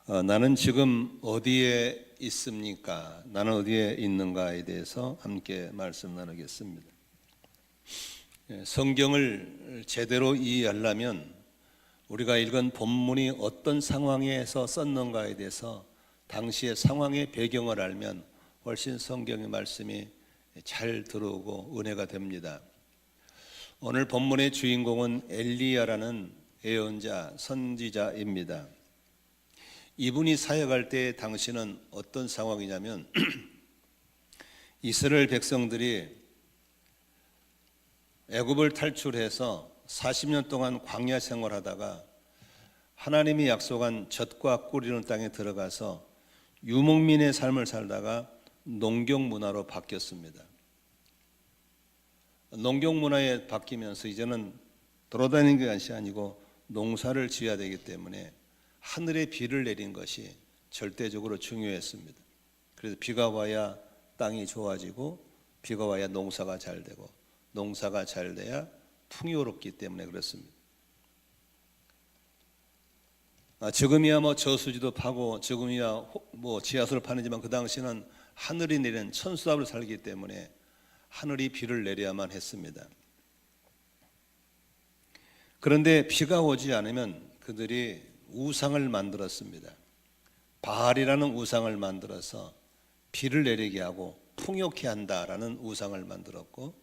나는 지금 어디에 있습니까? 나는 어디에 있는가에 대해서 함께 말씀 나누겠습니다. 성경을 제대로 이해하려면 우리가 읽은 본문이 어떤 상황에서 썼는가에 대해서 당시의 상황의 배경을 알면 훨씬 성경의 말씀이 잘 들어오고 은혜가 됩니다. 오늘 본문의 주인공은 엘리야라는 예언자, 선지자입니다. 이분이 사역할 때 당시는 어떤 상황이냐면 이스라엘 백성들이 애굽을 탈출해서 40년 동안 광야 생활하다가 하나님이 약속한 젖과 꿀이는 땅에 들어가서 유목민의 삶을 살다가 농경 문화로 바뀌었습니다. 농경 문화에 바뀌면서 이제는 돌아다니는 것이 아니고 농사를 지어야 되기 때문에 하늘의 비를 내린 것이 절대적으로 중요했습니다. 그래서 비가 와야 땅이 좋아지고 비가 와야 농사가 잘 되고 농사가 잘 돼야 풍요롭기 때문에 그렇습니다. 지금이야 저수지도 파고 지금이야 지하수를 파는지만 그 당시는 하늘이 내린 천수합을 살기 때문에 하늘이 비를 내려야만 했습니다. 그런데 비가 오지 않으면 그들이 우상을 만들었습니다. 바알이라는 우상을 만들어서 비를 내리게 하고 풍요케 한다라는 우상을 만들었고,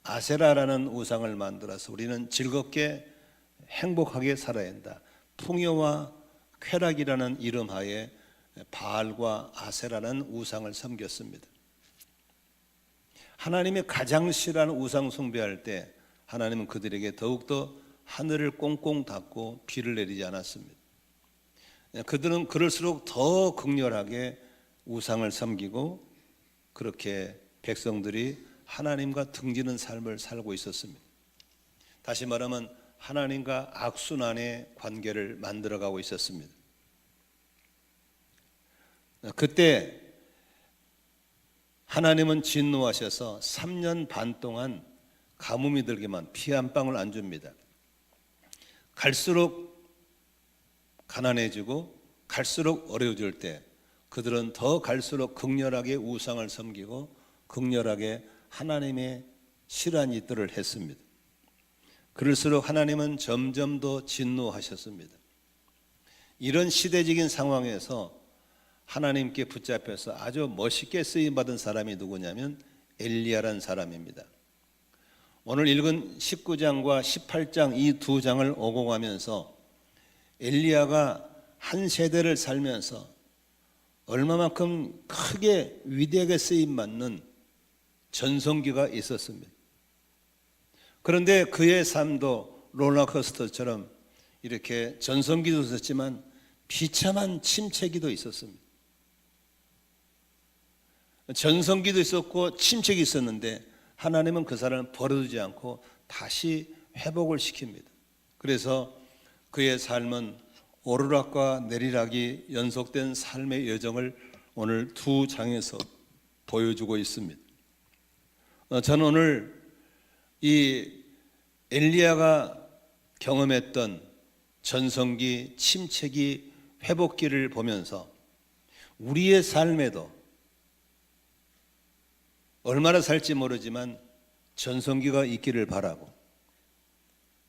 아세라라는 우상을 만들어서 우리는 즐겁게 행복하게 살아야 한다. 풍요와 쾌락이라는 이름하에 바알과 아세라는 우상을 섬겼습니다. 하나님의 가장 싫어하는 우상 숭배할 때 하나님은 그들에게 더욱더 하늘을 꽁꽁 닫고 비를 내리지 않았습니다. 그들은 그럴수록 더 극렬하게 우상을 섬기고 그렇게 백성들이 하나님과 등지는 삶을 살고 있었습니다. 다시 말하면 하나님과 악순환의 관계를 만들어가고 있었습니다. 그때 하나님은 진노하셔서 3년 반 동안 가뭄이 들게만 피 한 방울 안 줍니다. 갈수록 가난해지고 갈수록 어려워질 때 그들은 더 갈수록 극렬하게 우상을 섬기고 극렬하게 하나님의 싫어하는 일들을 했습니다. 그럴수록 하나님은 점점 더 진노하셨습니다. 이런 시대적인 상황에서 하나님께 붙잡혀서 아주 멋있게 쓰임받은 사람이 누구냐면 엘리야라는 사람입니다. 오늘 읽은 19장과 18장 이 두 장을 오공하면서 엘리야가 한 세대를 살면서 얼마만큼 크게 위대하게 쓰임받는 전성기가 있었습니다. 그런데 그의 삶도 롤러코스터처럼 이렇게 전성기도 있었지만 비참한 침체기도 있었습니다. 전성기도 있었고 침체기 있었는데 하나님은 그 사람을 버려두지 않고 다시 회복을 시킵니다. 그래서 그의 삶은 오르락과 내리락이 연속된 삶의 여정을 오늘 두 장에서 보여주고 있습니다. 저는 오늘 이 엘리야가 경험했던 전성기, 침체기, 회복기를 보면서 우리의 삶에도 얼마나 살지 모르지만 전성기가 있기를 바라고,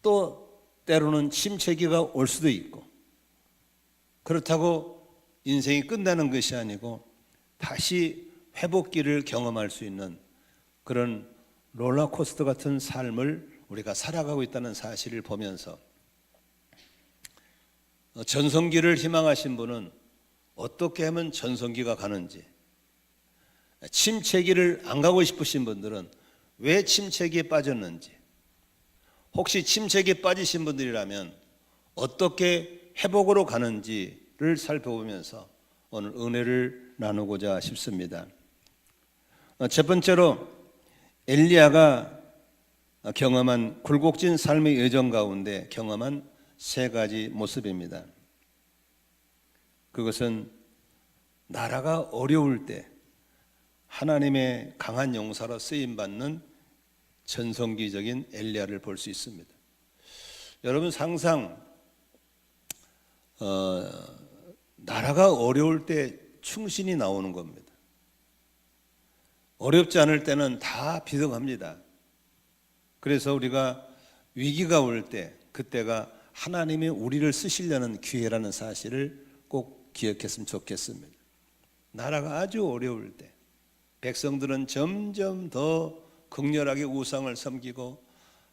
또 때로는 침체기가 올 수도 있고, 그렇다고 인생이 끝나는 것이 아니고 다시 회복기를 경험할 수 있는 그런 롤러코스터 같은 삶을 우리가 살아가고 있다는 사실을 보면서 전성기를 희망하신 분은 어떻게 하면 전성기가 가는지, 침체기를 안 가고 싶으신 분들은 왜 침체기에 빠졌는지, 혹시 침체기에 빠지신 분들이라면 어떻게 회복으로 가는지를 살펴보면서 오늘 은혜를 나누고자 싶습니다. 첫 번째로 엘리야가 경험한 굴곡진 삶의 여정 가운데 경험한 세 가지 모습입니다. 그것은 나라가 어려울 때 하나님의 강한 용사로 쓰임받는 전성기적인 엘리야를 볼 수 있습니다. 여러분, 항상 나라가 어려울 때 충신이 나오는 겁니다. 어렵지 않을 때는 다 비등합니다. 그래서 우리가 위기가 올 때 그때가 하나님이 우리를 쓰시려는 기회라는 사실을 꼭 기억했으면 좋겠습니다. 나라가 아주 어려울 때 백성들은 점점 더 극렬하게 우상을 섬기고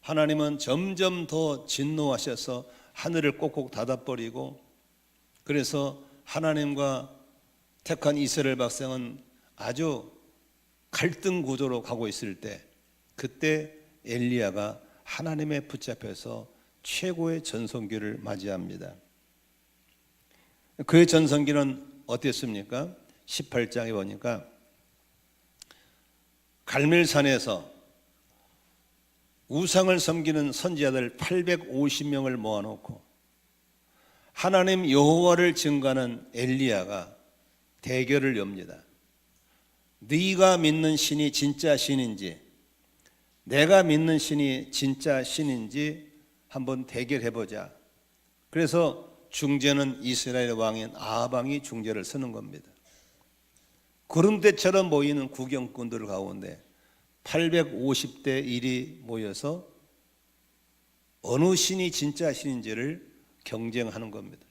하나님은 점점 더 진노하셔서 하늘을 꼭꼭 닫아버리고, 그래서 하나님과 택한 이스라엘 백성은 아주 갈등 구조로 가고 있을 때 그때 엘리야가 하나님의 붙잡혀서 최고의 전성기를 맞이합니다. 그의 전성기는 어땠습니까? 18장에 보니까 갈멜산에서 우상을 섬기는 선지자들 850명을 모아놓고 하나님 여호와를 증거하는 엘리야가 대결을 엽니다. 네가 믿는 신이 진짜 신인지 내가 믿는 신이 진짜 신인지 한번 대결해보자. 그래서 중재는 이스라엘 왕인 아합 왕이 중재를 서는 겁니다. 구름대처럼 모이는 구경꾼들 가운데 850대 1이 모여서 어느 신이 진짜 신인지를 경쟁하는 겁니다.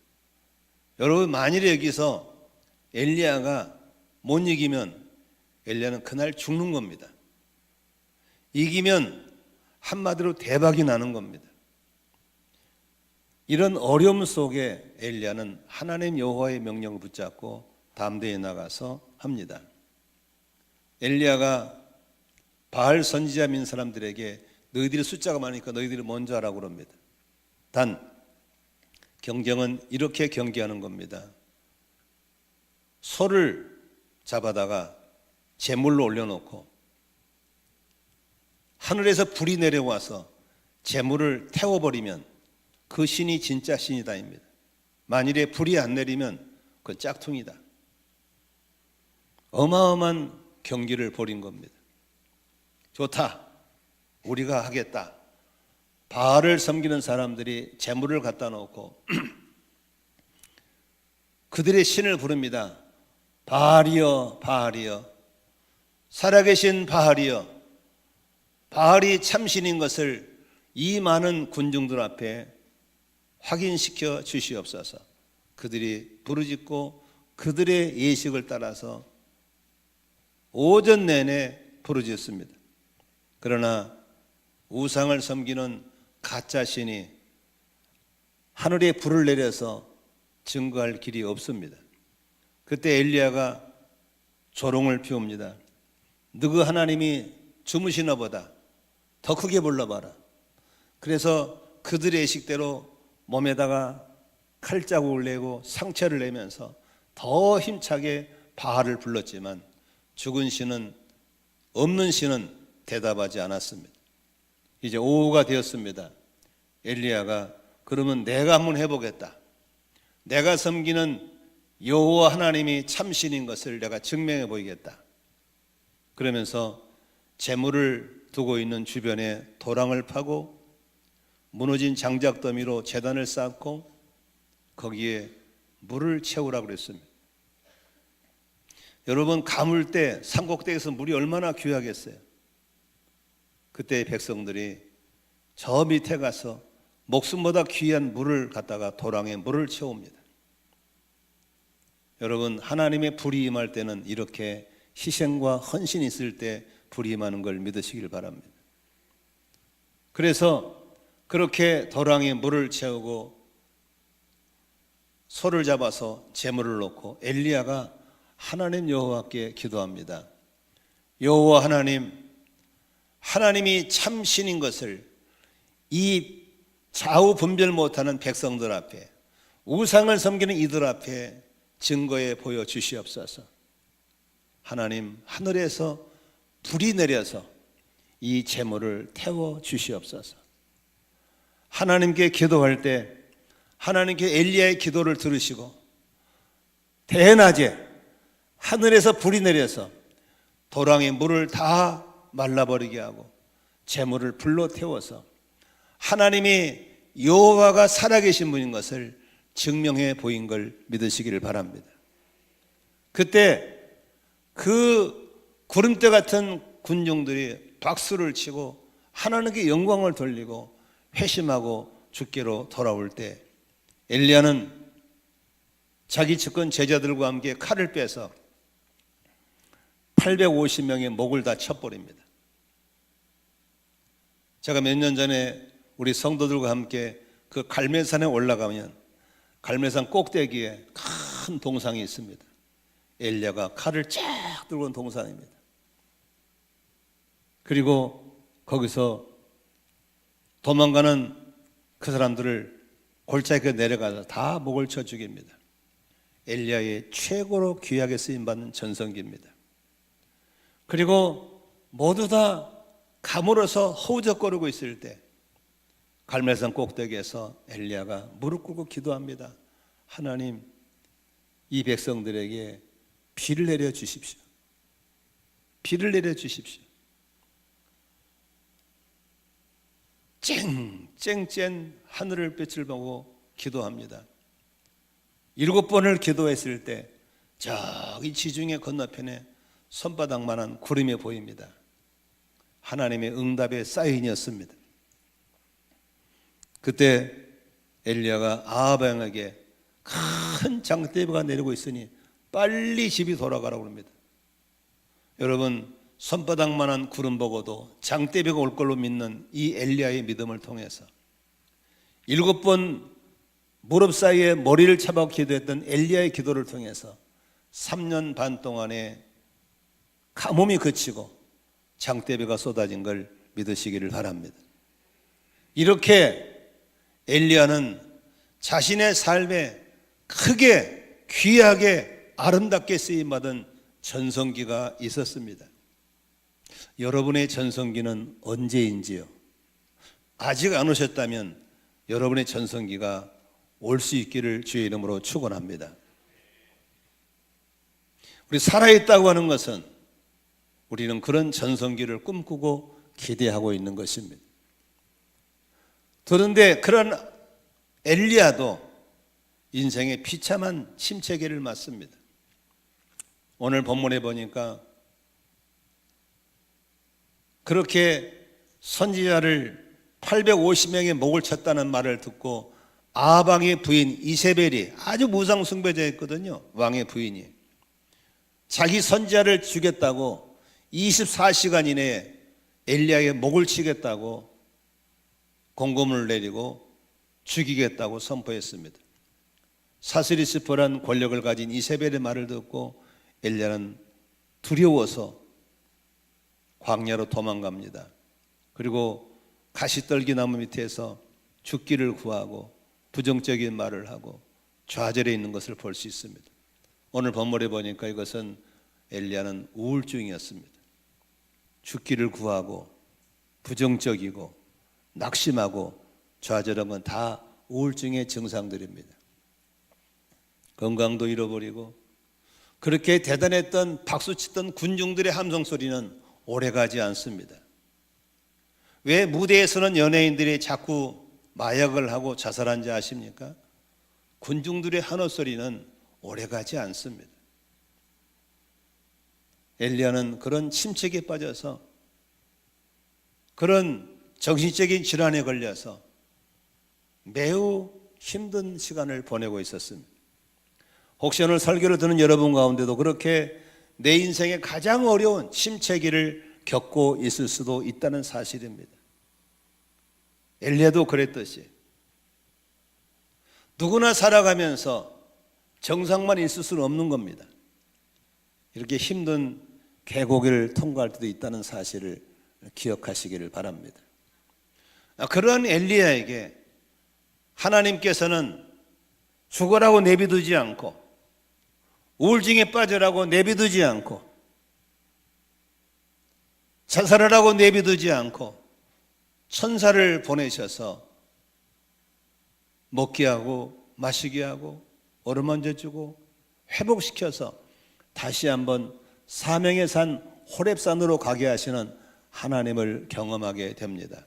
여러분, 만일에 여기서 엘리야가 못 이기면 엘리야는 그날 죽는 겁니다. 이기면 한마디로 대박이 나는 겁니다. 이런 어려움 속에 엘리야는 하나님 여호와의 명령을 붙잡고 담대히 나가서 합니다. 엘리야가 바알 선지자 민 사람들에게 너희들이 숫자가 많으니까 너희들이 먼저 하라고 그럽니다. 단 경쟁은 이렇게 경계하는 겁니다. 소를 잡아다가 제물로 올려놓고 하늘에서 불이 내려와서 제물을 태워버리면 그 신이 진짜 신이다입니다. 만일에 불이 안 내리면 그건 짝퉁이다. 어마어마한 경기를 벌인 겁니다. 좋다, 우리가 하겠다. 바알을 섬기는 사람들이 제물을 갖다 놓고 그들의 신을 부릅니다. 바알이여, 바알이여, 살아계신 바알이여, 바알이 참신인 것을 이 많은 군중들 앞에 확인시켜 주시옵소서. 그들이 부르짖고 그들의 예식을 따라서 오전 내내 부르짖습니다. 그러나 우상을 섬기는 가짜 신이 하늘에 불을 내려서 증거할 길이 없습니다. 그때 엘리야가 조롱을 피웁니다. 너희 하나님이 주무시나 보다. 더 크게 불러봐라. 그래서 그들의 예식대로 몸에다가 칼자국을 내고 상처를 내면서 더 힘차게 바알을 불렀지만 죽은 신은, 없는 신은 대답하지 않았습니다. 이제 오후가 되었습니다. 엘리야가 그러면 내가 한번 해보겠다. 내가 섬기는 여호와 하나님이 참신인 것을 내가 증명해 보이겠다. 그러면서 제물을 두고 있는 주변에 도랑을 파고 무너진 장작더미로 제단을 쌓고 거기에 물을 채우라고 그랬습니다. 여러분, 가물 때 삼곡대에서 물이 얼마나 귀하겠어요. 그때 백성들이 저 밑에 가서 목숨보다 귀한 물을 갖다가 도랑에 물을 채웁니다. 여러분, 하나님의 불이 임할 때는 이렇게 희생과 헌신이 있을 때 불이 임하는 걸 믿으시길 바랍니다. 그래서 그렇게 도랑에 물을 채우고 소를 잡아서 제물을 놓고 엘리야가 하나님 여호와께 기도합니다. 여호와 하나님, 하나님이 참신인 것을 이 좌우 분별 못하는 백성들 앞에, 우상을 섬기는 이들 앞에 증거해 보여주시옵소서. 하나님, 하늘에서 불이 내려서 이 제물을 태워 주시옵소서. 하나님께 기도할 때 하나님께 엘리야의 기도를 들으시고 대낮에 하늘에서 불이 내려서 도랑의 물을 다 말라버리게 하고 제물을 불로 태워서 하나님이 여호와가 살아계신 분인 것을 증명해 보인 걸 믿으시기를 바랍니다. 그때 그 구름대 같은 군중들이 박수를 치고 하나님께 영광을 돌리고 회심하고 주께로 돌아올 때 엘리야는 자기 측근 제자들과 함께 칼을 빼서 850명의 목을 다 쳐버립니다. 제가 몇 년 전에 우리 성도들과 함께 그 갈매산에 올라가면 갈매산 꼭대기에 큰 동상이 있습니다. 엘리야가 칼을 쫙 들고 온 동상입니다. 그리고 거기서 도망가는 그 사람들을 골짜기에 내려가서 다 목을 쳐 죽입니다. 엘리야의 최고로 귀하게 쓰임받는 전성기입니다. 그리고 모두 다 가물어서 허우적거리고 있을 때 갈멜산 꼭대기에서 엘리야가 무릎 꿇고 기도합니다. 하나님, 이 백성들에게 비를 내려 주십시오. 비를 내려 주십시오. 쨍쨍쨍 하늘을 빛을 보고 기도합니다. 7번을 기도했을 때 저기 지중해 건너편에 손바닥만한 구름이 보입니다. 하나님의 응답의 사인이었습니다. 그때 엘리야가 아합 왕에게 큰 장대비가 내리고 있으니 빨리 집이 돌아가라고 합니다. 여러분, 손바닥만한 구름 보고도 장대비가 올 걸로 믿는 이 엘리야의 믿음을 통해서 7번 무릎 사이에 머리를 차박 기도했던 엘리야의 기도를 통해서 3년 반 동안에 가뭄이 그치고 장대비가 쏟아진 걸 믿으시기를 바랍니다. 이렇게 엘리야는 자신의 삶에 크게 귀하게 아름답게 쓰임받은 전성기가 있었습니다. 여러분의 전성기는 언제인지요? 아직 안 오셨다면 여러분의 전성기가 올 수 있기를 주의 이름으로 축원합니다. 우리 살아있다고 하는 것은 우리는 그런 전성기를 꿈꾸고 기대하고 있는 것입니다. 그런데 그런 엘리야도 인생의 비참한 침체기를 맞습니다. 오늘 본문에 보니까 그렇게 선지자를 850명의 목을 쳤다는 말을 듣고 아합 왕의 부인 이세벨이 아주 무상 숭배자였거든요. 왕의 부인이 자기 선지자를 죽였다고 24시간 이내에 엘리야의 목을 치겠다고 공고문을 내리고 죽이겠다고 선포했습니다. 사스리스포란 권력을 가진 이세벨의 말을 듣고 엘리야는 두려워서 광야로 도망갑니다. 그리고 가시떨기 나무 밑에서 죽기를 구하고 부정적인 말을 하고 좌절해 있는 것을 볼 수 있습니다. 오늘 본문에 보니까 이것은 엘리야는 우울증이었습니다. 죽기를 구하고 부정적이고 낙심하고 좌절한 건 다 우울증의 증상들입니다. 건강도 잃어버리고 그렇게 대단했던 박수치던 군중들의 함성 소리는 오래가지 않습니다. 왜 무대에서는 연예인들이 자꾸 마약을 하고 자살한지 아십니까? 군중들의 한호 소리는 오래가지 않습니다. 엘리야는 그런 침체기에 빠져서 그런 정신적인 질환에 걸려서 매우 힘든 시간을 보내고 있었습니다. 혹시 오늘 설교를 듣는 여러분 가운데도 그렇게 내 인생의 가장 어려운 침체기를 겪고 있을 수도 있다는 사실입니다. 엘리야도 그랬듯이 누구나 살아가면서 정상만 있을 수는 없는 겁니다. 이렇게 힘든 계곡을 통과할 때도 있다는 사실을 기억하시기를 바랍니다. 그런 엘리야에게 하나님께서는 죽으라고 내비두지 않고 우울증에 빠져라고 내비두지 않고 자살하라고 내비두지 않고 천사를 보내셔서 먹게 하고 마시게 하고 어루만져 주고 회복시켜서 다시 한번 사명의 산 호렙산으로 가게 하시는 하나님을 경험하게 됩니다.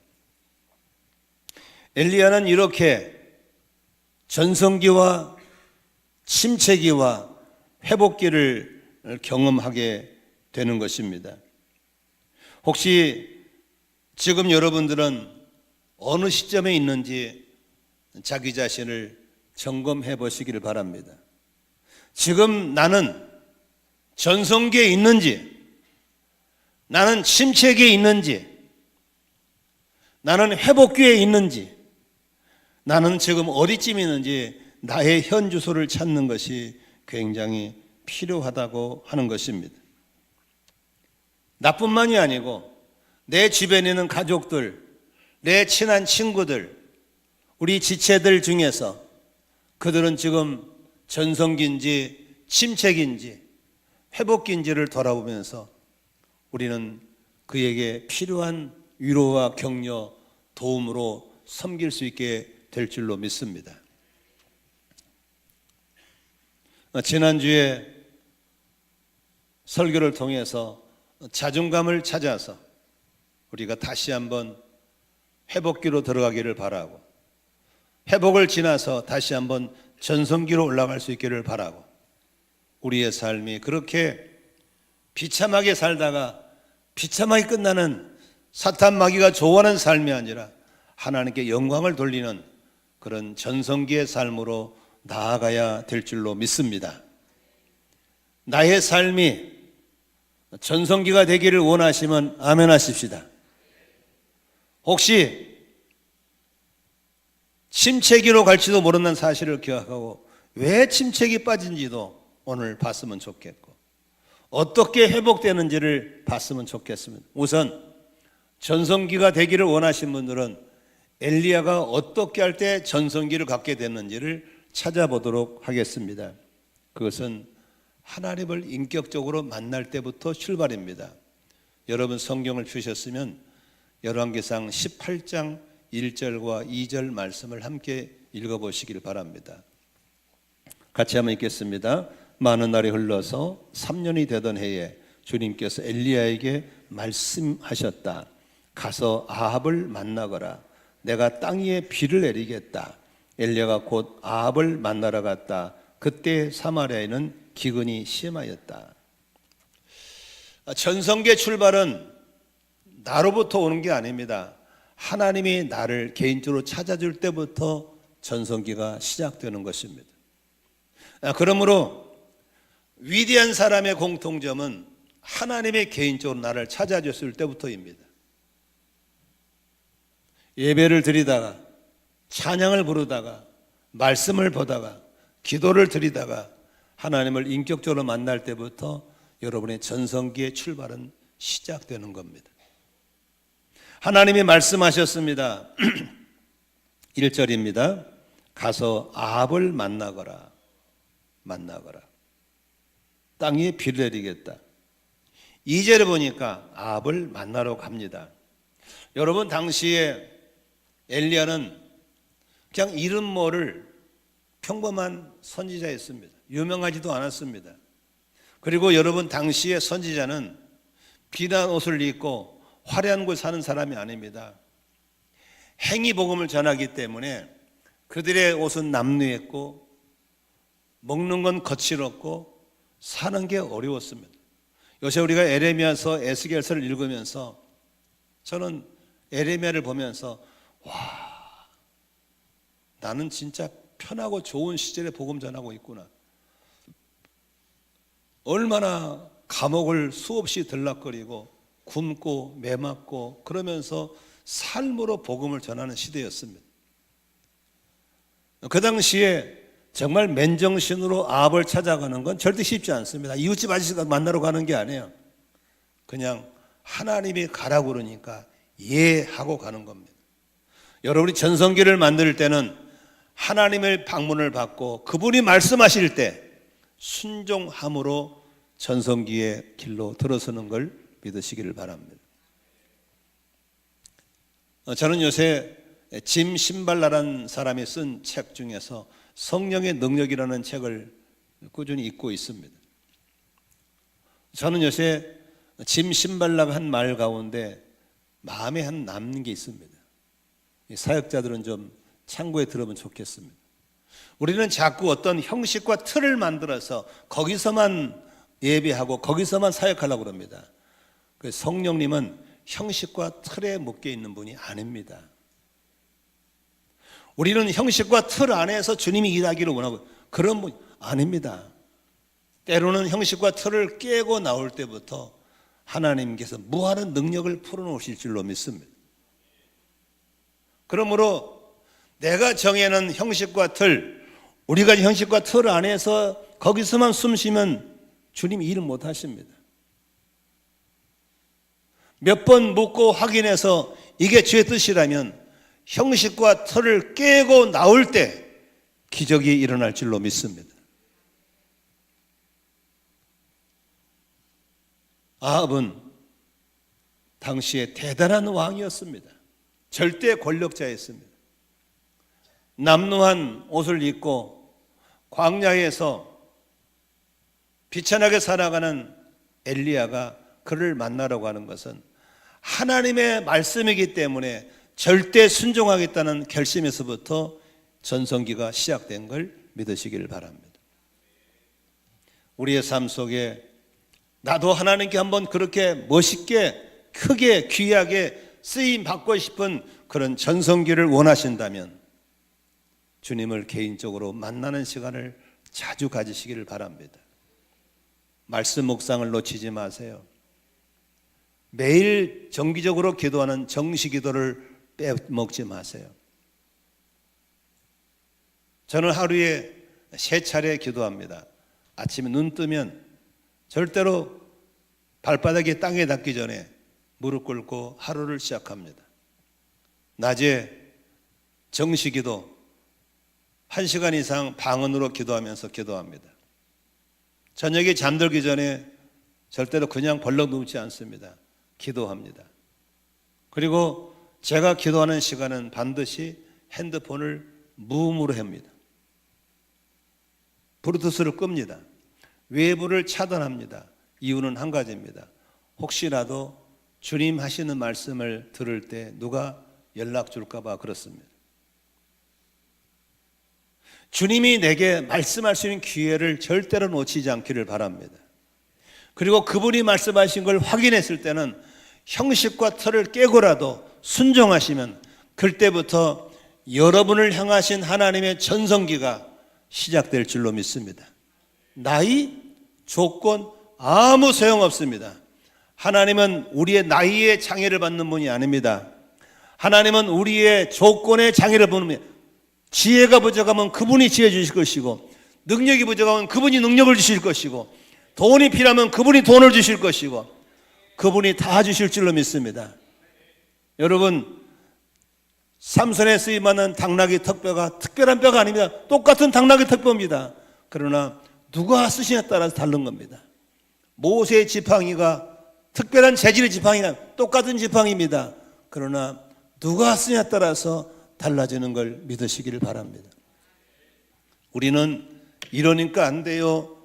엘리야는 이렇게 전성기와 침체기와 회복기를 경험하게 되는 것입니다. 혹시 지금 여러분들은 어느 시점에 있는지 자기 자신을 점검해 보시기를 바랍니다. 지금 나는 전성기에 있는지, 나는 침체기에 있는지, 나는 회복기에 있는지, 나는 지금 어디쯤 있는지 나의 현 주소를 찾는 것이 굉장히 필요하다고 하는 것입니다. 나뿐만이 아니고 내 주변에 있는 가족들, 내 친한 친구들, 우리 지체들 중에서 그들은 지금 전성기인지 침체기인지 회복기인지를 돌아보면서 우리는 그에게 필요한 위로와 격려, 도움으로 섬길 수 있게 될 줄로 믿습니다. 지난주에 설교를 통해서 자존감을 찾아서 우리가 다시 한번 회복기로 들어가기를 바라고, 회복을 지나서 다시 한번 전성기로 올라갈 수 있기를 바라고, 우리의 삶이 그렇게 비참하게 살다가 비참하게 끝나는 사탄 마귀가 좋아하는 삶이 아니라 하나님께 영광을 돌리는 그런 전성기의 삶으로 나아가야 될 줄로 믿습니다. 나의 삶이 전성기가 되기를 원하시면 아멘 하십시다. 혹시 침체기로 갈지도 모르는 사실을 기억하고 왜 침체기 빠진지도 오늘 봤으면 좋겠고, 어떻게 회복되는지를 봤으면 좋겠습니다. 우선 전성기가 되기를 원하시는 분들은 엘리야가 어떻게 할 때 전성기를 갖게 됐는지를 찾아보도록 하겠습니다. 그것은 하나님을 인격적으로 만날 때부터 출발입니다. 여러분 성경을 주셨으면 열왕기상 18장 1절과 2절 말씀을 함께 읽어보시길 바랍니다. 같이 한번 읽겠습니다. 많은 날이 흘러서 3년이 되던 해에 주님께서 엘리야에게 말씀하셨다. 가서 아합을 만나거라. 내가 땅 위에 비를 내리겠다. 엘리야가 곧 아합을 만나러 갔다. 그때 사마리아에는 기근이 심하였다. 전성기의 출발은 나로부터 오는 게 아닙니다. 하나님이 나를 개인적으로 찾아줄 때부터 전성기가 시작되는 것입니다. 그러므로 위대한 사람의 공통점은 하나님의 개인적으로 나를 찾아줬을 때부터입니다. 예배를 드리다가, 찬양을 부르다가, 말씀을 보다가, 기도를 드리다가 하나님을 인격적으로 만날 때부터 여러분의 전성기의 출발은 시작되는 겁니다. 하나님이 말씀하셨습니다. 1절입니다. 가서 아합을 만나거라. 땅 위에 비를 내리겠다. 2절에 보니까 아합을 만나러 갑니다. 여러분, 당시에 엘리야는 그냥 이름 모를 평범한 선지자였습니다. 유명하지도 않았습니다. 그리고 여러분, 당시의 선지자는 비난 옷을 입고 화려한 곳 사는 사람이 아닙니다. 행위 복음을 전하기 때문에 그들의 옷은 남루했고 먹는 건 거칠었고 사는 게 어려웠습니다. 요새 우리가 에레미야서, 에스겔서를 읽으면서 저는 에레미야를 보면서 나는 진짜 편하고 좋은 시절에 복음 전하고 있구나. 얼마나 감옥을 수없이 들락거리고 굶고 매맞고 그러면서 삶으로 복음을 전하는 시대였습니다. 그 당시에 정말 맨정신으로 아합을 찾아가는 건 절대 쉽지 않습니다. 이웃집 아저씨가 만나러 가는 게 아니에요. 그냥 하나님이 가라고 그러니까 예 하고 가는 겁니다. 여러분이 전성기를 만들 때는 하나님의 방문을 받고 그분이 말씀하실 때 순종함으로 전성기의 길로 들어서는 걸 믿으시기를 바랍니다. 저는 요새 짐 신발라라는 사람이 쓴 책 중에서 성령의 능력이라는 책을 꾸준히 읽고 있습니다. 저는 요새 짐 신발라가 한 말 가운데 마음에 한 남는 게 있습니다. 사역자들은 좀 참고에 들으면 좋겠습니다. 우리는 자꾸 어떤 형식과 틀을 만들어서 거기서만 예배하고 거기서만 사역하려고 합니다. 성령님은 형식과 틀에 묶여 있는 분이 아닙니다. 우리는 형식과 틀 안에서 주님이 일하기를 원하고 그런 분 아닙니다. 때로는 형식과 틀을 깨고 나올 때부터 하나님께서 무한한 능력을 풀어놓으실 줄로 믿습니다. 그러므로 내가 정해놓은 형식과 틀, 우리가 형식과 틀 안에서 거기서만 숨 쉬면 주님이 일을 못 하십니다. 몇 번 묻고 확인해서 이게 주의 뜻이라면 형식과 틀을 깨고 나올 때 기적이 일어날 줄로 믿습니다. 아합은 당시에 대단한 왕이었습니다. 절대 권력자였습니다. 남루한 옷을 입고 광야에서 비천하게 살아가는 엘리야가 그를 만나라고 하는 것은 하나님의 말씀이기 때문에 절대 순종하겠다는 결심에서부터 전성기가 시작된 걸 믿으시기를 바랍니다. 우리의 삶 속에 나도 하나님께 한번 그렇게 멋있게 크게 귀하게 쓰임 받고 싶은 그런 전성기를 원하신다면 주님을 개인적으로 만나는 시간을 자주 가지시기를 바랍니다. 말씀 묵상을 놓치지 마세요. 매일 정기적으로 기도하는 정시 기도를 빼먹지 마세요. 저는 하루에 3차례 기도합니다. 아침에 눈 뜨면 절대로 발바닥이 땅에 닿기 전에 무릎 꿇고 하루를 시작합니다. 낮에 정시 기도 1시간 이상 방언으로 기도하면서 기도합니다. 저녁에 잠들기 전에 절대로 그냥 벌렁 눕지 않습니다. 기도합니다. 그리고 제가 기도하는 시간은 반드시 핸드폰을 무음으로 합니다. 블루투스를 끕니다. 외부를 차단합니다. 이유는 한 가지입니다. 혹시라도 주님 하시는 말씀을 들을 때 누가 연락 줄까 봐 그렇습니다. 주님이 내게 말씀할 수 있는 기회를 절대로 놓치지 않기를 바랍니다. 그리고 그분이 말씀하신 걸 확인했을 때는 형식과 틀을 깨고라도 순종하시면 그때부터 여러분을 향하신 하나님의 전성기가 시작될 줄로 믿습니다. 나이, 조건 아무 소용없습니다. 하나님은 우리의 나이에 장애를 받는 분이 아닙니다. 하나님은 우리의 조건에 장애를 받는 분이 아닙니다. 지혜가 부족하면 그분이 지혜 주실 것이고 능력이 부족하면 그분이 능력을 주실 것이고 돈이 필요하면 그분이 돈을 주실 것이고 그분이 다 주실 줄로 믿습니다. 여러분, 삼손에 쓰임하는 당나귀 턱뼈가 특별한 뼈가 아닙니다. 똑같은 당나귀 턱뼈입니다. 그러나 누가 쓰시냐에 따라서 다른 겁니다. 모세의 지팡이가 특별한 재질의 지팡이가 똑같은 지팡이입니다. 그러나 누가 쓰냐에 따라서 달라지는 걸 믿으시기를 바랍니다. 우리는 이러니까 안 돼요,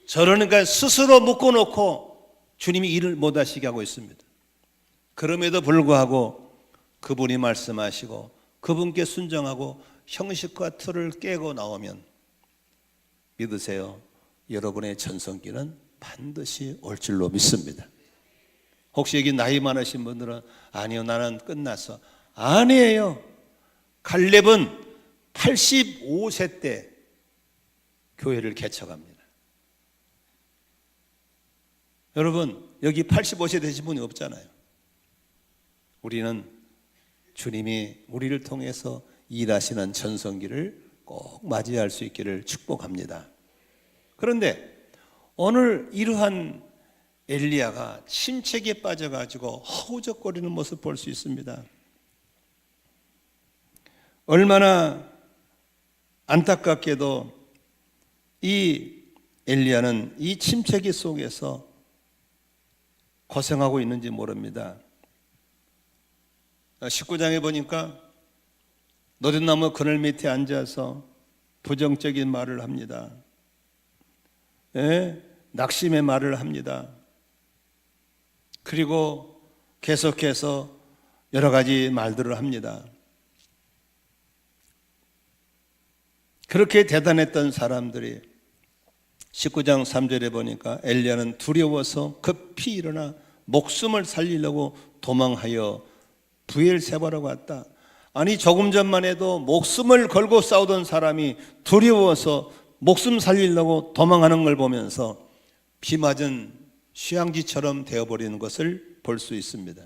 저러니까 스스로 묶어놓고 주님이 일을 못하시게 하고 있습니다. 그럼에도 불구하고 그분이 말씀하시고 그분께 순종하고 형식과 틀을 깨고 나오면 믿으세요, 여러분의 전성기는 반드시 올 줄로 믿습니다. 혹시 여기 나이 많으신 분들은 아니요, 나는 끝났어. 아니에요. 갈렙은 85세 때 교회를 개척합니다. 여러분, 여기 85세 되신 분이 없잖아요. 우리는 주님이 우리를 통해서 일하시는 전성기를 꼭 맞이할 수 있기를 축복합니다. 그런데 오늘 이러한 엘리야가 침체기에 빠져가지고 허우적거리는 모습 볼 수 있습니다. 얼마나 안타깝게도 이 엘리야는 이 침체기 속에서 고생하고 있는지 모릅니다. 19장에 보니까 노릇나무 그늘 밑에 앉아서 부정적인 말을 합니다. 낙심의 말을 합니다. 그리고 계속해서 여러 가지 말들을 합니다. 그렇게 대단했던 사람들이 19장 3절에 보니까 엘리야는 두려워서 급히 일어나 목숨을 살리려고 도망하여 브엘세바로 갔다. 아니 조금 전만 해도 목숨을 걸고 싸우던 사람이 두려워서 목숨 살리려고 도망하는 걸 보면서 비 맞은 휴양지처럼 되어버리는 것을 볼 수 있습니다.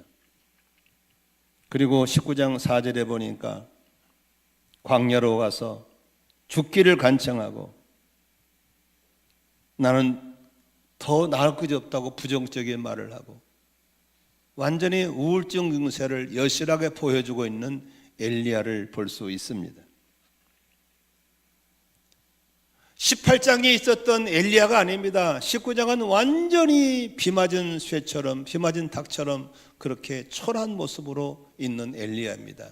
그리고 19장 4절에 보니까 광야로 가서 죽기를 간청하고 나는 더 나을 것이 없다고 부정적인 말을 하고 완전히 우울증 증세를 여실하게 보여주고 있는 엘리야를 볼 수 있습니다. 18장에 있었던 엘리야가 아닙니다. 19장은 완전히 비 맞은 쇠처럼, 비 맞은 닭처럼 그렇게 초라한 모습으로 있는 엘리야입니다.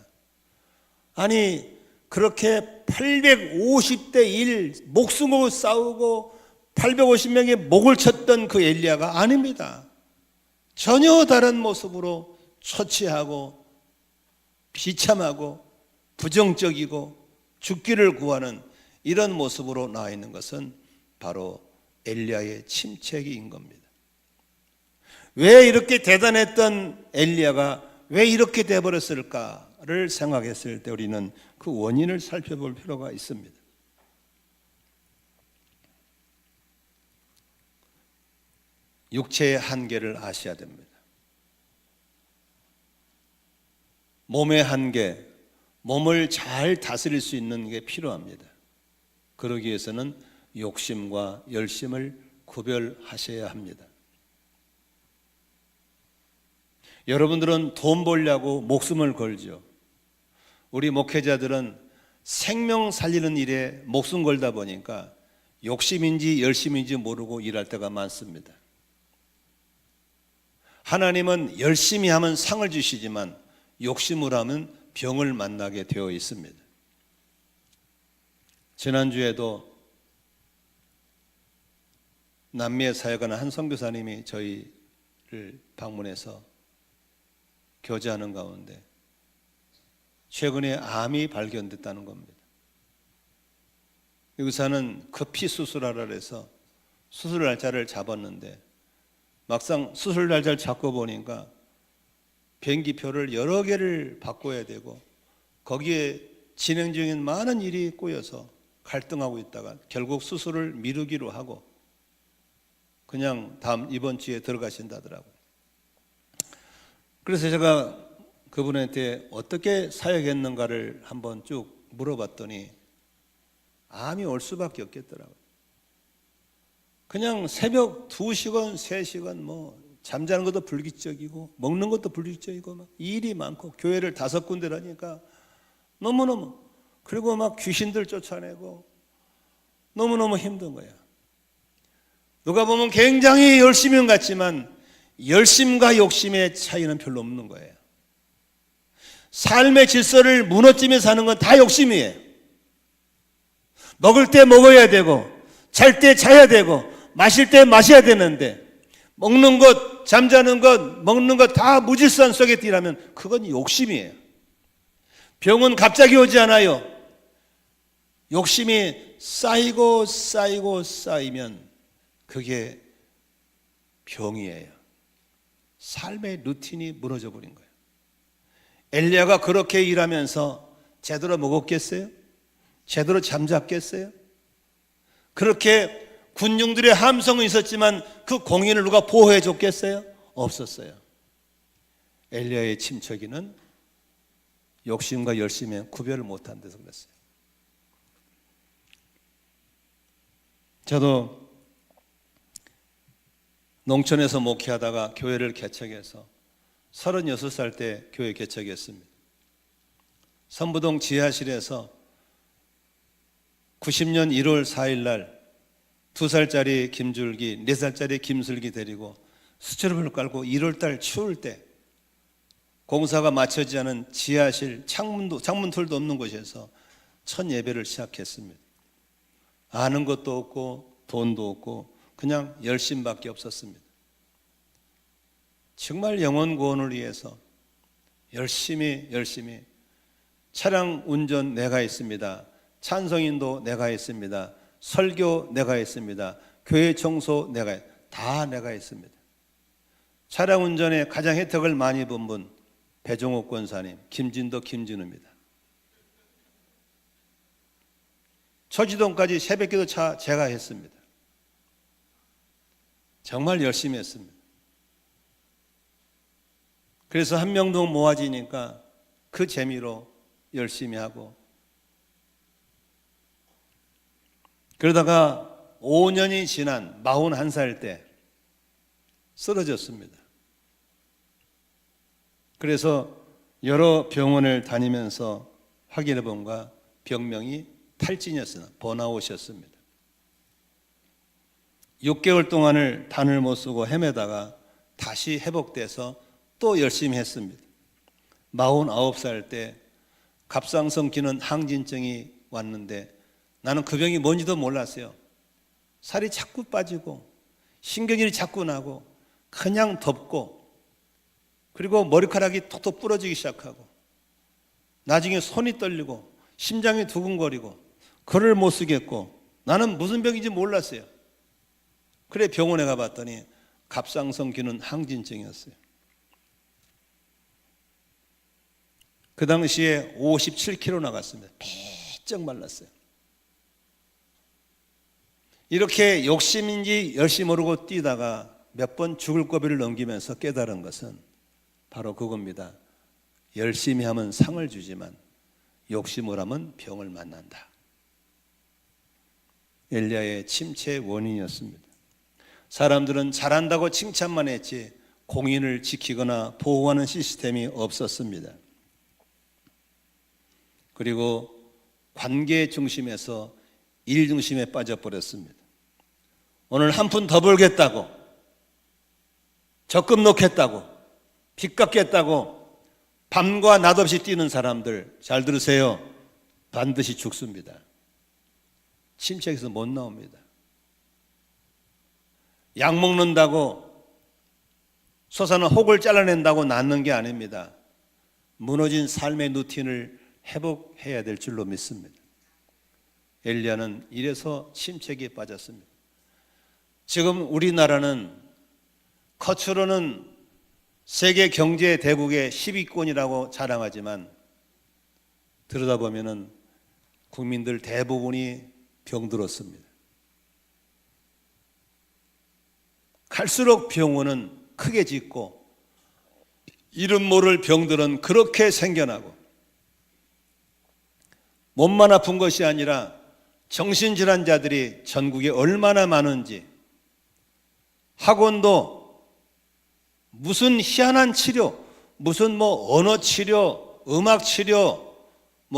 아니 그렇게 850대 1 목숨 걸고 싸우고 850명의 목을 쳤던 그 엘리야가 아닙니다. 전혀 다른 모습으로 초췌하고 비참하고 부정적이고 죽기를 구하는 이런 모습으로 나와 있는 것은 바로 엘리야의 침체기인 겁니다. 왜 이렇게 대단했던 엘리야가 왜 이렇게 되어버렸을까를 생각했을 때 우리는 그 원인을 살펴볼 필요가 있습니다. 육체의 한계를 아셔야 됩니다. 몸의 한계, 몸을 잘 다스릴 수 있는 게 필요합니다. 그러기 위해서는 욕심과 열심을 구별하셔야 합니다. 여러분들은 돈 벌려고 목숨을 걸죠. 우리 목회자들은 생명 살리는 일에 목숨 걸다 보니까 욕심인지 열심인지 모르고 일할 때가 많습니다. 하나님은 열심히 하면 상을 주시지만 욕심을 하면 병을 만나게 되어 있습니다. 지난주에도 남미에 사역하는 한 선교사님이 저희를 방문해서 교제하는 가운데 최근에 암이 발견됐다는 겁니다. 의사는 급히 수술하라 해서 수술 날짜를 잡았는데 막상 수술 날짜를 잡고 보니까 비행기표를 여러 개를 바꿔야 되고 거기에 진행 중인 많은 일이 꼬여서 갈등하고 있다가 결국 수술을 미루기로 하고 그냥 이번 주에 들어가신다더라고요. 그래서 제가 그분한테 어떻게 사역했는가를 한번 쭉 물어봤더니 암이 올 수밖에 없겠더라고요. 그냥 새벽 2시간, 3시간 잠자는 것도 불규칙적이고 먹는 것도 불규칙적이고 막 일이 많고 교회를 5군데라니까 너무너무 그리고 막 귀신들 쫓아내고 너무너무 힘든 거야. 누가 보면 굉장히 열심인 것 같지만 열심과 욕심의 차이는 별로 없는 거예요. 삶의 질서를 무너지며 사는 건 다 욕심이에요. 먹을 때 먹어야 되고 잘 때 자야 되고 마실 때 마셔야 되는데 먹는 것, 잠자는 것, 먹는 것 다 무질서한 속에 뛰라면 그건 욕심이에요. 병은 갑자기 오지 않아요. 욕심이 쌓이고 쌓이고 쌓이면 그게 병이에요. 삶의 루틴이 무너져 버린 거예요. 엘리야가 그렇게 일하면서 제대로 먹었겠어요? 제대로 잠잤겠어요? 그렇게 군중들의 함성은 있었지만 그 공인을 누가 보호해 줬겠어요? 없었어요. 엘리야의 침체기는 욕심과 열심에 구별을 못한 데서 그랬어요. 저도 농촌에서 목회하다가 교회를 개척해서 36살 때 교회 개척했습니다. 선부동 지하실에서 90년 1월 4일 날 2살짜리 김줄기, 4살짜리 김슬기 데리고 수첩을 깔고 1월달 추울 때 공사가 마쳐지지 않은 지하실 창문틀도 없는 곳에서 첫 예배를 시작했습니다. 아는 것도 없고 돈도 없고 그냥 열심밖에 없었습니다. 정말 영혼 구원을 위해서 열심히 차량 운전 내가 있습니다. 찬송인도 내가 했습니다. 설교 내가 했습니다. 교회 청소 다 내가 했습니다. 차량 운전에 가장 혜택을 많이 본 분 배종옥 권사님, 김진도 김진우입니다. 처지동까지 새벽기도 차 제가 했습니다. 정말 열심히 했습니다. 그래서 한명동 모아지니까 그 재미로 열심히 하고, 그러다가 5년이 지난 41살 때 쓰러졌습니다. 그래서 여러 병원을 다니면서 확인해 본가 병명이 탈진이었으나 번아웃이었습니다. 6개월 동안을 단을 못 쓰고 헤매다가 다시 회복돼서 또 열심히 했습니다. 49살 때 갑상선 기능 항진증이 왔는데 나는 그 병이 뭔지도 몰랐어요. 살이 자꾸 빠지고 신경질이 자꾸 나고 그냥 덥고, 그리고 머리카락이 톡톡 부러지기 시작하고, 나중에 손이 떨리고 심장이 두근거리고 글을 못 쓰겠고, 나는 무슨 병인지 몰랐어요. 그래 병원에 가봤더니 갑상선 기능 항진증이었어요. 그 당시에 57kg 나갔습니다. 빼쩍 말랐어요. 이렇게 욕심인지 열심히 모르고 뛰다가 몇 번 죽을 고비를 넘기면서 깨달은 것은 바로 그겁니다. 열심히 하면 상을 주지만 욕심을 하면 병을 만난다. 엘리야의 침체의 원인이었습니다. 사람들은 잘한다고 칭찬만 했지 공인을 지키거나 보호하는 시스템이 없었습니다. 그리고 관계 중심에서 일 중심에 빠져버렸습니다. 오늘 한 푼 더 벌겠다고, 적금 놓겠다고, 빚 갚겠다고 밤과 낮 없이 뛰는 사람들 잘 들으세요. 반드시 죽습니다. 침체에서 못 나옵니다. 약 먹는다고 솟아난 혹을 잘라낸다고 낫는 게 아닙니다. 무너진 삶의 루틴을 회복해야 될 줄로 믿습니다. 엘리야는 이래서 침체기에 빠졌습니다. 지금 우리나라는 겉으로는 세계 경제 대국의 10위권이라고 자랑하지만 들여다보면 국민들 대부분이 병들었습니다. 갈수록 병원은 크게 짓고 이름 모를 병들은 그렇게 생겨나고, 몸만 아픈 것이 아니라 정신질환자들이 전국에 얼마나 많은지, 학원도 무슨 희한한 치료, 무슨 언어 치료, 음악 치료,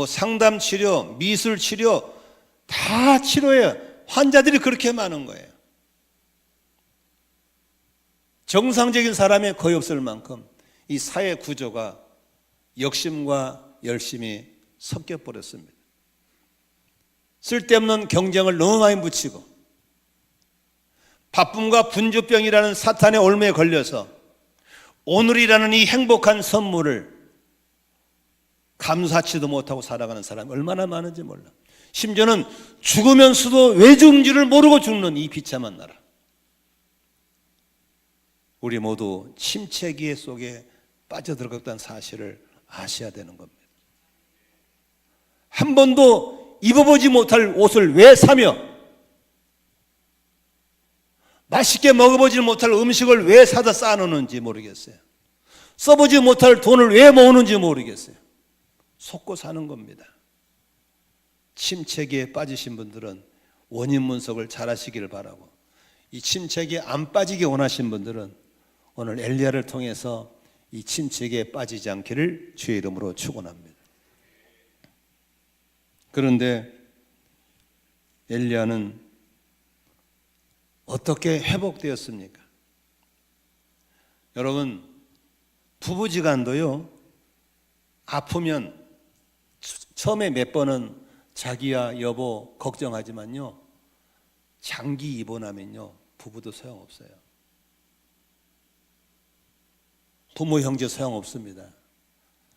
상담 치료, 미술 치료 다 치료해요. 환자들이 그렇게 많은 거예요. 정상적인 사람이 거의 없을 만큼 이 사회 구조가 욕심과 열심이 섞여 버렸습니다. 쓸데없는 경쟁을 너무 많이 붙이고, 바쁨과 분주병이라는 사탄의 올무에 걸려서 오늘이라는 이 행복한 선물을 감사치도 못하고 살아가는 사람이 얼마나 많은지 몰라. 심지어는 죽으면서도 왜 죽은지를 모르고 죽는 이 비참한 나라. 우리 모두 침체기에 속에 빠져들어갔다는 사실을 아셔야 되는 겁니다. 한 번도 입어보지 못할 옷을 왜 사며, 맛있게 먹어보지 못할 음식을 왜 사다 쌓아놓는지 모르겠어요. 써보지 못할 돈을 왜 모으는지 모르겠어요. 속고 사는 겁니다. 침체기에 빠지신 분들은 원인 분석을 잘 하시기를 바라고, 이 침체기에 안 빠지기 원하신 분들은 오늘 엘리야를 통해서 이 침체기에 빠지지 않기를 주의 이름으로 축원합니다. 그런데 엘리야는 어떻게 회복되었습니까? 여러분, 부부지간도요, 아프면 처음에 몇 번은 자기야 여보 걱정하지만요, 장기 입원하면요 부부도 소용없어요. 부모 형제 소용없습니다.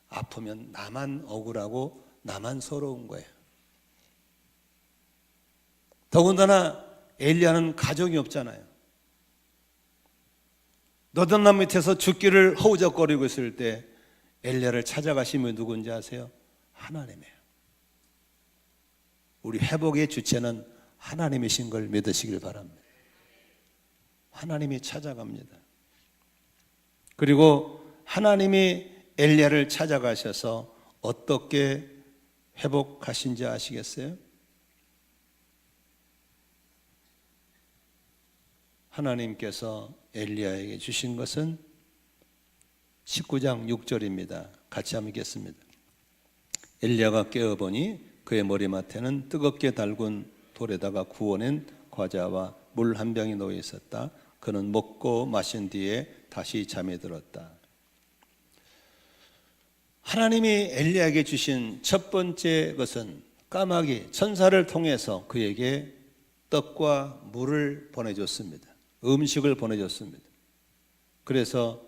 아프면 나만 억울하고 나만 서러운 거예요. 더군다나 엘리야는 가족이 없잖아요. 너던 밑에서 죽기를 허우적거리고 있을 때 엘리야를 찾아가신 분이 누군지 아세요? 하나님이에요. 우리 회복의 주체는 하나님이신 걸 믿으시길 바랍니다. 하나님이 찾아갑니다. 그리고 하나님이 엘리야를 찾아가셔서 어떻게 회복하신지 아시겠어요? 하나님께서 엘리야에게 주신 것은 19장 6절입니다. 같이 한번 읽겠습니다. 엘리야가 깨어보니 그의 머리맡에는 뜨겁게 달군 돌에다가 구워낸 과자와 물 한 병이 놓여 있었다. 그는 먹고 마신 뒤에 다시 잠에 들었다. 하나님이 엘리야에게 주신 첫 번째 것은 까마귀 천사를 통해서 그에게 떡과 물을 보내줬습니다. 음식을 보내줬습니다. 그래서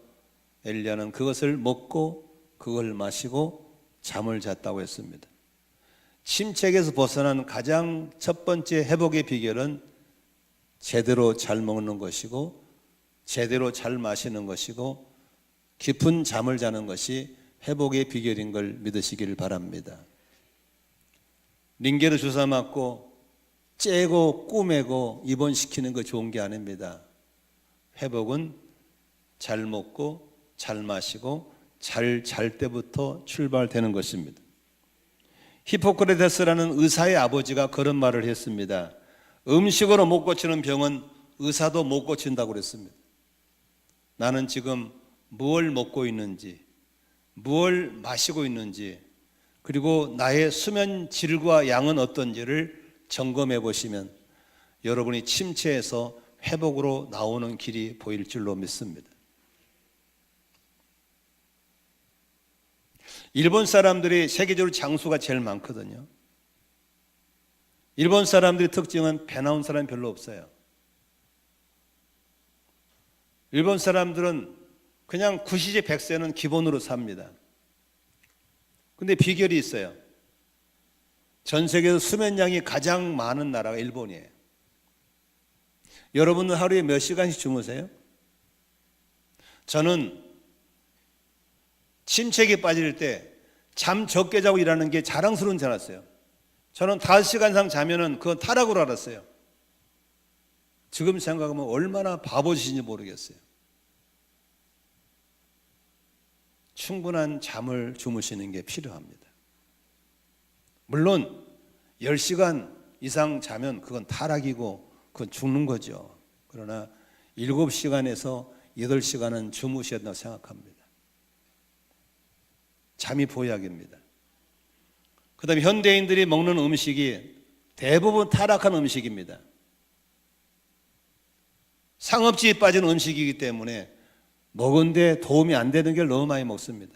엘리야는 그것을 먹고 그걸 마시고 잠을 잤다고 했습니다. 침체에서 벗어난 가장 첫 번째 회복의 비결은 제대로 잘 먹는 것이고 제대로 잘 마시는 것이고 깊은 잠을 자는 것이 회복의 비결인 걸 믿으시길 바랍니다. 링게르 주사 맞고 째고 꾸매고 입원시키는 거 좋은 게 아닙니다. 회복은 잘 먹고 잘 마시고 잘 잘 때부터 출발되는 것입니다. 히포크라테스라는 의사의 아버지가 그런 말을 했습니다. 음식으로 못 고치는 병은 의사도 못 고친다고 그랬습니다. 나는 지금 무엇을 먹고 있는지, 무엇을 마시고 있는지, 그리고 나의 수면 질과 양은 어떤지를 점검해 보시면 여러분이 침체에서 회복으로 나오는 길이 보일 줄로 믿습니다. 일본 사람들이 세계적으로 장수가 제일 많거든요. 일본 사람들의 특징은 배 나온 사람이 별로 없어요. 일본 사람들은 그냥 구시지 백세는 기본으로 삽니다. 근데 비결이 있어요. 전 세계에서 수면량이 가장 많은 나라가 일본이에요. 여러분은 하루에 몇 시간씩 주무세요? 저는 침체기 빠질 때 잠 적게 자고 일하는 게 자랑스러운 줄 알았어요. 저는 5시간 이상 자면은 그건 타락으로 알았어요. 지금 생각하면 얼마나 바보짓인지 모르겠어요. 충분한 잠을 주무시는 게 필요합니다. 물론 10시간 이상 자면 그건 타락이고 그건 죽는 거죠. 그러나 7시간에서 8시간은 주무셔야 된다고 생각합니다. 잠이 보약입니다. 그 다음에 현대인들이 먹는 음식이 대부분 타락한 음식입니다. 상업지에 빠진 음식이기 때문에 먹은데 도움이 안 되는 걸 너무 많이 먹습니다.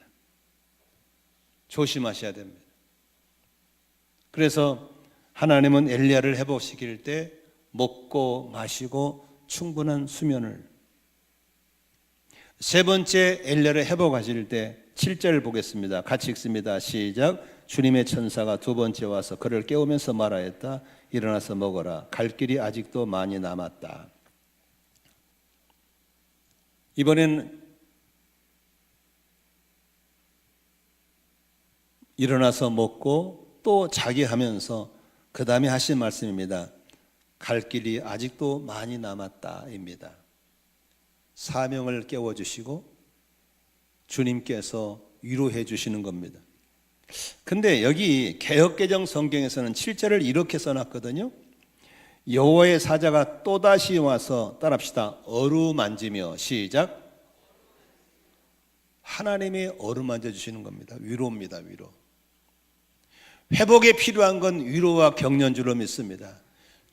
조심하셔야 됩니다. 그래서 하나님은 엘리야를 회복시킬 때 먹고 마시고 충분한 수면을, 세 번째 엘리야를 회복하실 때 7절 보겠습니다. 같이 읽습니다. 시작. 주님의 천사가 두 번째 와서 그를 깨우면서 말하였다. 일어나서 먹어라. 갈 길이 아직도 많이 남았다. 이번엔 일어나서 먹고 또 자기 하면서 그 다음에 하신 말씀입니다. 갈 길이 아직도 많이 남았다입니다. 사명을 깨워주시고 주님께서 위로해 주시는 겁니다. 근데 여기 개역개정 성경에서는 7절을 이렇게 써놨거든요. 여호와의 사자가 또다시 와서 따라합시다. 어루만지며 시작. 하나님이 어루만져 주시는 겁니다. 위로입니다. 위로. 회복에 필요한 건 위로와 격려인 줄로 믿습니다.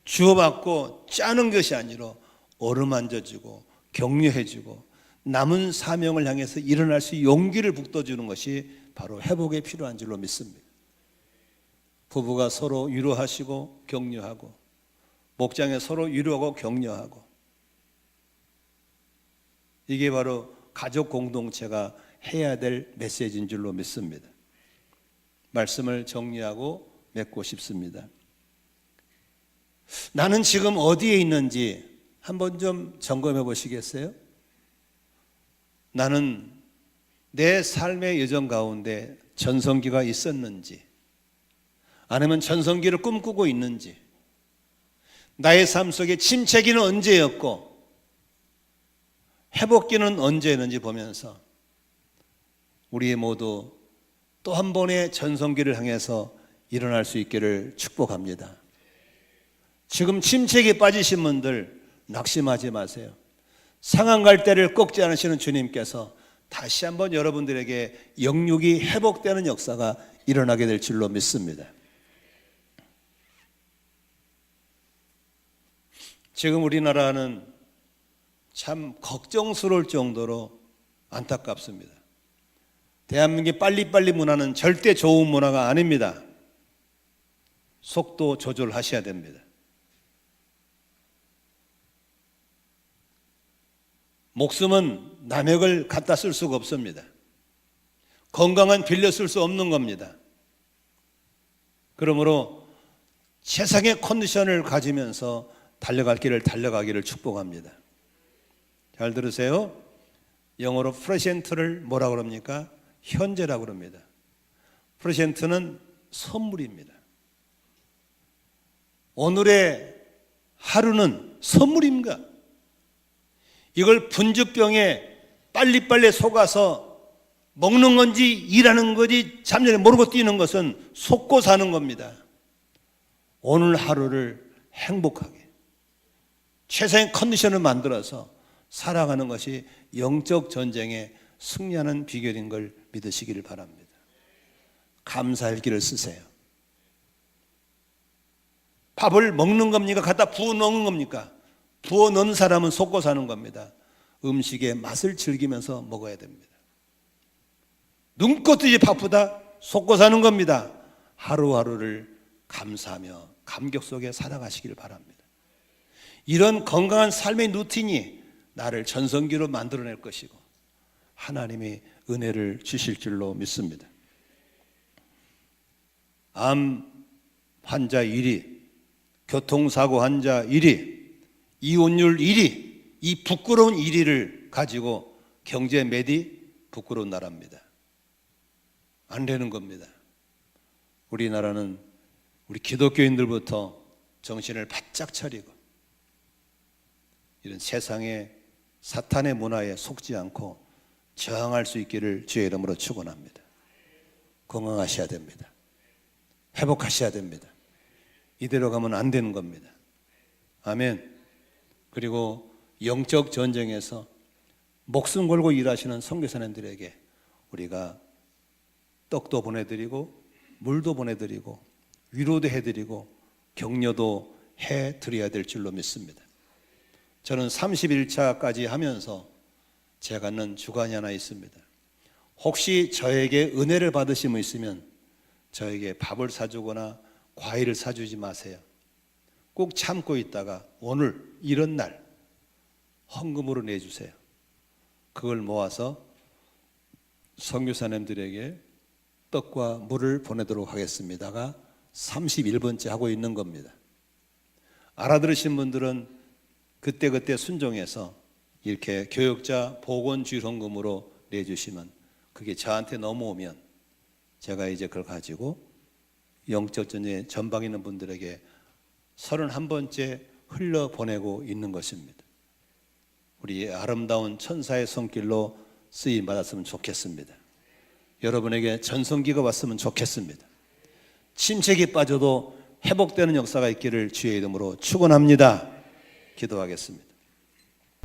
주어받고 짜는 것이 아니라 어루만져주고 격려해주고 남은 사명을 향해서 일어날 수 있는 용기를 북돋주는 것이 바로 회복에 필요한 줄로 믿습니다. 부부가 서로 위로하시고 격려하고, 목장에 서로 위로하고 격려하고, 이게 바로 가족 공동체가 해야 될 메시지인 줄로 믿습니다. 말씀을 정리하고 맺고 싶습니다. 나는 지금 어디에 있는지 한번 좀 점검해 보시겠어요? 나는 내 삶의 여정 가운데 전성기가 있었는지, 아니면 전성기를 꿈꾸고 있는지, 나의 삶 속에 침체기는 언제였고 회복기는 언제였는지 보면서 우리 모두 또 한 번의 전성기를 향해서 일어날 수 있기를 축복합니다. 지금 침체기에 빠지신 분들 낙심하지 마세요. 상한 갈대를 꺾지 않으시는 주님께서 다시 한번 여러분들에게 영육이 회복되는 역사가 일어나게 될 줄로 믿습니다. 지금 우리나라는 참 걱정스러울 정도로 안타깝습니다. 대한민국의 빨리빨리 문화는 절대 좋은 문화가 아닙니다. 속도 조절하셔야 됩니다. 목숨은 남의 걸 갖다 쓸 수가 없습니다. 건강은 빌려 쓸 수 없는 겁니다. 그러므로 최상의 컨디션을 가지면서 달려갈 길을 달려가기를 축복합니다. 잘 들으세요. 영어로 프레젠트를 뭐라 그럽니까? 현재라고 그럽니다. 프레젠트는 선물입니다. 오늘의 하루는 선물입니다. 이걸 분주병에 빨리빨리 속아서 먹는 건지 일하는 건지 잠전에 모르고 뛰는 것은 속고 사는 겁니다. 오늘 하루를 행복하게 최상의 컨디션을 만들어서 살아가는 것이 영적 전쟁에 승리하는 비결인 걸 믿으시기를 바랍니다. 감사할 길을 쓰세요. 밥을 먹는 겁니까? 갖다 부어 넣는 겁니까? 부어 넣는 사람은 속고 사는 겁니다. 음식의 맛을 즐기면서 먹어야 됩니다. 눈꽃 뜨지 바쁘다? 속고 사는 겁니다. 하루하루를 감사하며 감격 속에 살아가시기를 바랍니다. 이런 건강한 삶의 루틴이 나를 전성기로 만들어낼 것이고 하나님이 은혜를 주실 줄로 믿습니다. 암 환자 1위, 교통사고 환자 1위, 이혼율 1위, 이 부끄러운 1위를 가지고 경제 매디 부끄러운 나라입니다. 안 되는 겁니다. 우리나라는 우리 기독교인들부터 정신을 바짝 차리고 이런 세상의 사탄의 문화에 속지 않고 저항할 수 있기를 주의 이름으로 축원합니다. 건강하셔야 됩니다. 회복하셔야 됩니다. 이대로 가면 안 되는 겁니다. 아멘. 그리고 영적 전쟁에서 목숨 걸고 일하시는 선교사님들에게 우리가 떡도 보내드리고 물도 보내드리고 위로도 해드리고 격려도 해드려야 될 줄로 믿습니다. 저는 31차까지 하면서 제가 갖는 주관이 하나 있습니다. 혹시 저에게 은혜를 받으신 분 있으면 저에게 밥을 사주거나 과일을 사주지 마세요. 꼭 참고 있다가 오늘 이런 날 헌금으로 내주세요. 그걸 모아서 선교사님들에게 떡과 물을 보내도록 하겠습니다가 31번째 하고 있는 겁니다. 알아들으신 분들은 그때그때 순종해서 이렇게 교역자 보건주일헌금으로 내주시면 그게 저한테 넘어오면 제가 이제 그걸 가지고 영적 전쟁에 전방 있는 분들에게 31번째 흘려보내고 있는 것입니다. 우리 아름다운 천사의 손길로 쓰임 받았으면 좋겠습니다. 여러분에게 전성기가 왔으면 좋겠습니다. 침체기에 빠져도 회복되는 역사가 있기를 주의 이름으로 축원합니다. 기도하겠습니다.